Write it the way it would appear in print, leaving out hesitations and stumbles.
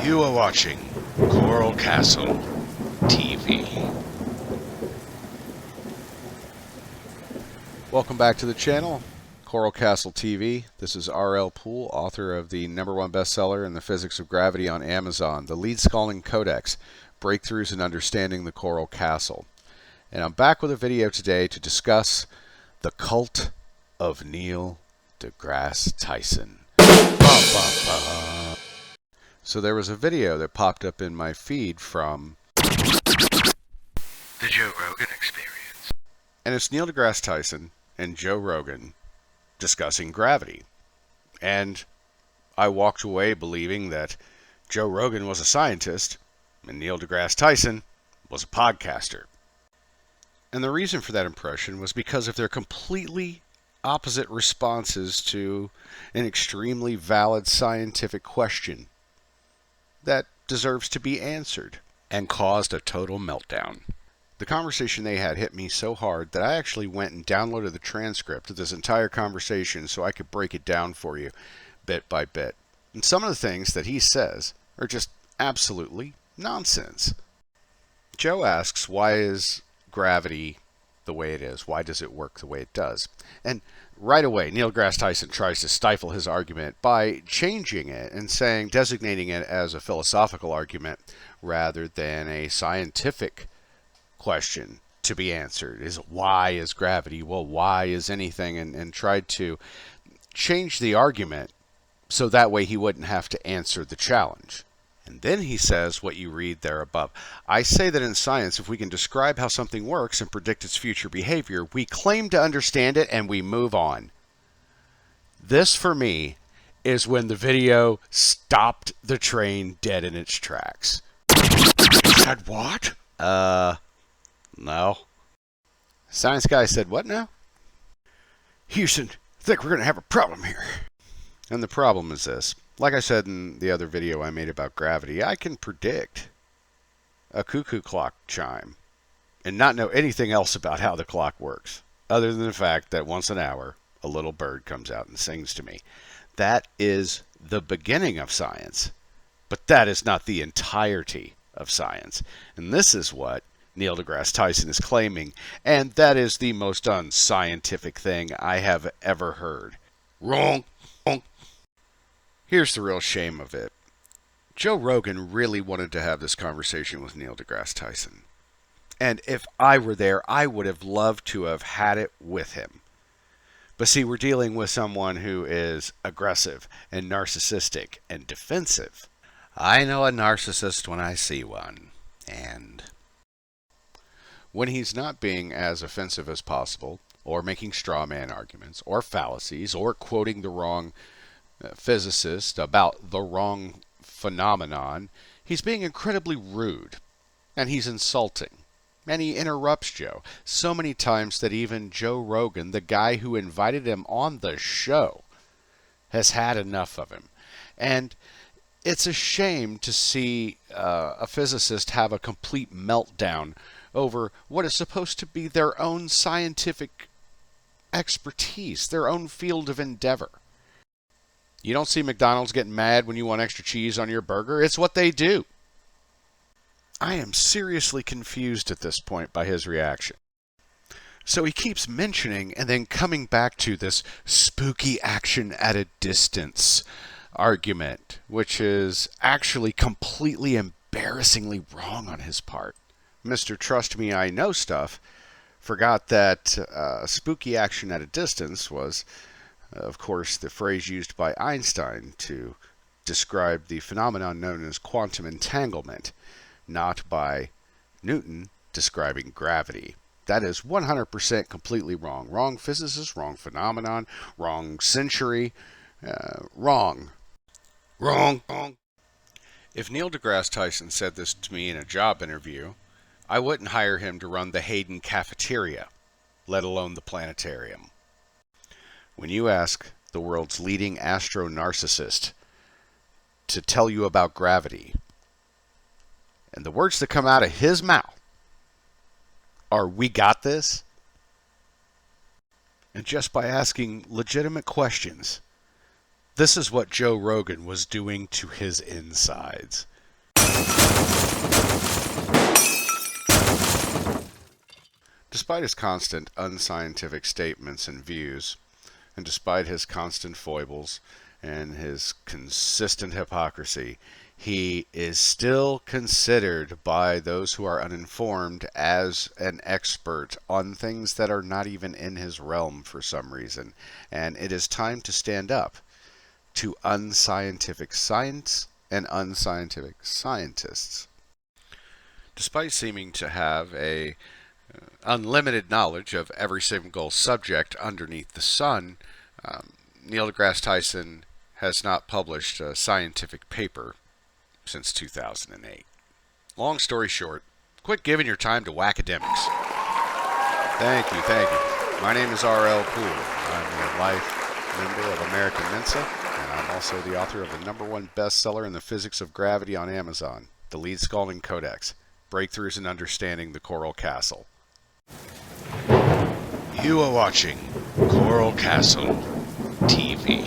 You are watching Coral Castle TV. Welcome back to the channel, Coral Castle TV. This is R.L. Poole, author of the #1 bestseller in the physics of gravity on Amazon, the Lead-Scaling Codex, Breakthroughs in Understanding the Coral Castle. And I'm back with a video today to discuss the cult of Neil Degrasse Tyson. So there was a video that popped up in my feed from The Joe Rogan Experience. and it's Neil Degrasse Tyson and Joe Rogan discussing gravity. And I walked away believing that Joe Rogan was a scientist and Neil Degrasse Tyson was a podcaster. And the reason for that impression was because of their completely opposite responses to an extremely valid scientific question that deserves to be answered and caused a total meltdown. The conversation they had hit me so hard that I actually went and downloaded the transcript of this entire conversation so I could break it down for you bit by bit. And some of the things that he says are just absolutely nonsense. Joe asks, why is gravity the way it is? Why does it work the way it does? And right away, Neil deGrasse Tyson tries to stifle his argument by changing it and designating it as a philosophical argument rather than a scientific question to be answered. Is why is gravity? Well, why is anything? And tried to change the argument so that way he wouldn't have to answer the challenge. And then he says what you read there above. I say that in science, if we can describe how something works and predict its future behavior, we claim to understand it and we move on. This, for me, is when the video stopped the train dead in its tracks. He said what? No. Science guy said, what now? Houston, I think we're going to have a problem here. And the problem is this. Like I said in the other video I made about gravity, I can predict a cuckoo clock chime and not know anything else about how the clock works, other than the fact that once an hour, a little bird comes out and sings to me. That is the beginning of science, but that is not the entirety of science. And this is what Neil deGrasse Tyson is claiming, and that is the most unscientific thing I have ever heard. Wrong. Here's the real shame of it. Joe Rogan really wanted to have this conversation with Neil deGrasse Tyson. And if I were there, I would have loved to have had it with him. But see, we're dealing with someone who is aggressive and narcissistic and defensive. I know a narcissist when I see one. And when he's not being as offensive as possible, or making straw man arguments, or fallacies, or quoting the wrong physicist about the wrong phenomenon, he's being incredibly rude, and he's insulting, and he interrupts Joe so many times that even Joe Rogan, the guy who invited him on the show, has had enough of him. And it's a shame to see a physicist have a complete meltdown over what is supposed to be their own scientific expertise, their own field of endeavor. You don't see McDonald's getting mad when you want extra cheese on your burger. It's what they do. I am seriously confused at this point by his reaction. So he keeps mentioning and then coming back to this spooky action at a distance argument, which is actually completely embarrassingly wrong on his part. Mr. Trust Me, I Know Stuff forgot that spooky action at a distance was, of course, the phrase used by Einstein to describe the phenomenon known as quantum entanglement, not by Newton describing gravity. That is 100% completely wrong. Wrong physicist, wrong phenomenon, wrong century, wrong. If Neil deGrasse Tyson said this to me in a job interview, I wouldn't hire him to run the Hayden cafeteria, let alone the planetarium. When you ask the world's leading astro-narcissist to tell you about gravity, and the words that come out of his mouth are, "We got this," and just by asking legitimate questions, This is what Joe Rogan was doing to his insides. Despite his constant unscientific statements and views, and despite his constant foibles and his consistent hypocrisy, he is still considered by those who are uninformed as an expert on things that are not even in his realm for some reason. And it is time to stand up to unscientific science and unscientific scientists. Despite seeming to have a unlimited knowledge of every single subject underneath the sun, Neil Degrasse Tyson has not published a scientific paper since 2008. Long story short, quit giving your time to academics. Thank you, thank you. My name is R.L. Poole. I'm a life member of American Mensa, and I'm also the author of the #1 bestseller in the physics of gravity on Amazon, The Lead Scalding Codex, Breakthroughs in Understanding the Coral Castle. You are watching Coral Castle TV.